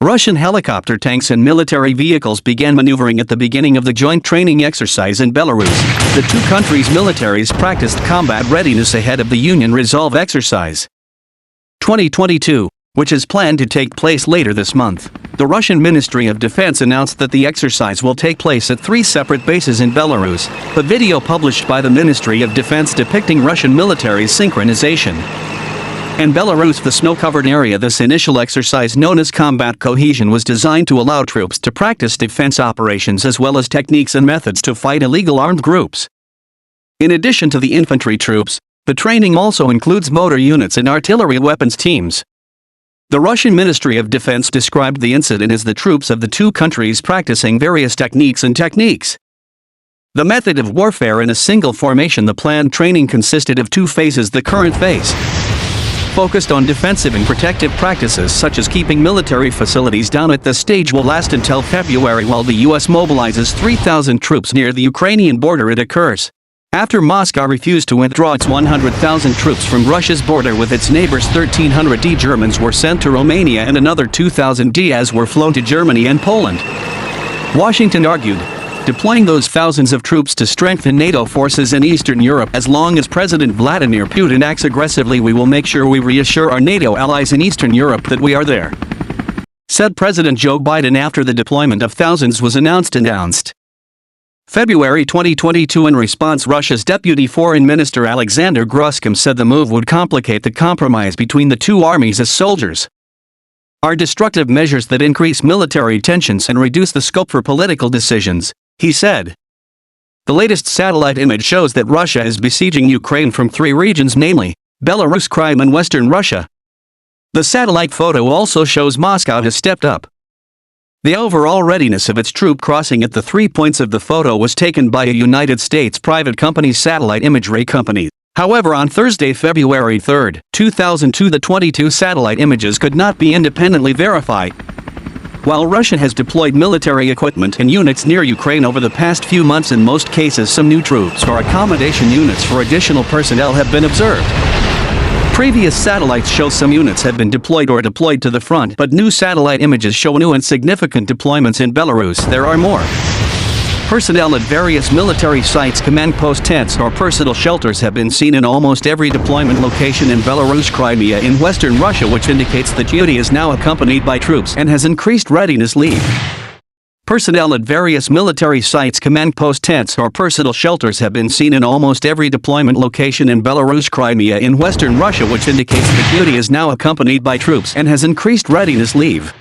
Russian helicopter tanks and military vehicles began maneuvering at the beginning of the joint training exercise in Belarus. The two countries' militaries practiced combat readiness ahead of the Union Resolve exercise 2022, which is planned to take place later this month. The Russian Ministry of Defense announced that the exercise will take place at 3 separate bases in Belarus. A video published by the Ministry of Defense depicting Russian military's synchronization in Belarus, the snow-covered area. This initial exercise, known as Combat Cohesion, was designed to allow troops to practice defense operations as well as techniques and methods to fight illegal armed groups. In addition to the infantry troops, the training also includes motor units and artillery weapons teams. The Russian Ministry of Defense described the incident as the troops of the two countries practicing various techniques. The method of warfare in a single formation. The planned training consisted of 2 phases. The current phase focused on defensive and protective practices such as keeping military facilities down. At this stage will last until February while the US mobilizes 3,000 troops near the Ukrainian border. It occurs after Moscow refused to withdraw its 100,000 troops from Russia's border with its neighbors. 1,300 Germans were sent to Romania and another 2,000 were flown to Germany and Poland. Washington argued, deploying those thousands of troops to strengthen NATO forces in Eastern Europe. As long as President Vladimir Putin acts aggressively, we will make sure we reassure our NATO allies in Eastern Europe that we are there, said President Joe Biden after the deployment of thousands was announced. February 2022. In response, Russia's Deputy Foreign Minister Alexander Gruskin said the move would complicate the compromise between the two armies as soldiers are destructive measures that increase military tensions and reduce the scope for political decisions, he said. The latest satellite image shows that Russia is besieging Ukraine from 3 regions, namely Belarus, Crimea, and Western Russia. The satellite photo also shows Moscow has stepped up the overall readiness of its troop crossing at the 3 points of the photo was taken by a United States private company, Satellite Imagery Company. However, on Thursday, February 3, 2002, the 22 satellite images could not be independently verified. While Russia has deployed military equipment and units near Ukraine over the past few months, in most cases some new troops or accommodation units for additional personnel have been observed. Previous satellites show some units have been deployed or deployed to the front, but new satellite images show new and significant deployments in Belarus. There are more personnel at various military sites. Command post tents or personal shelters have been seen in almost every deployment location in Belarus, Crimea, in Western Russia, which indicates that duty is now accompanied by troops and has increased readiness leave. Personnel at various military sites. Command post tents or personal shelters have been seen in almost every deployment location in Belarus, Crimea, in Western Russia, which indicates that duty is now accompanied by troops and has increased readiness leave.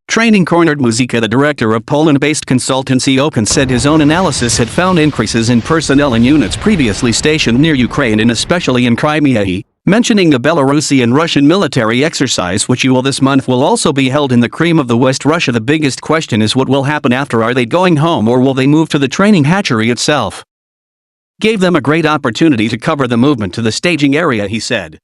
Training Cornered Muzika, the director of Poland-based consultancy Open, said his own analysis had found increases in personnel in units previously stationed near Ukraine and especially in Crimea, mentioning the Belarusian and Russian military exercise which this month will also be held in the Crimea of the West Russia. The biggest question is what will happen after. Are they going home or will they move to the training hatchery itself? Gave them a great opportunity to cover the movement to the staging area, he said.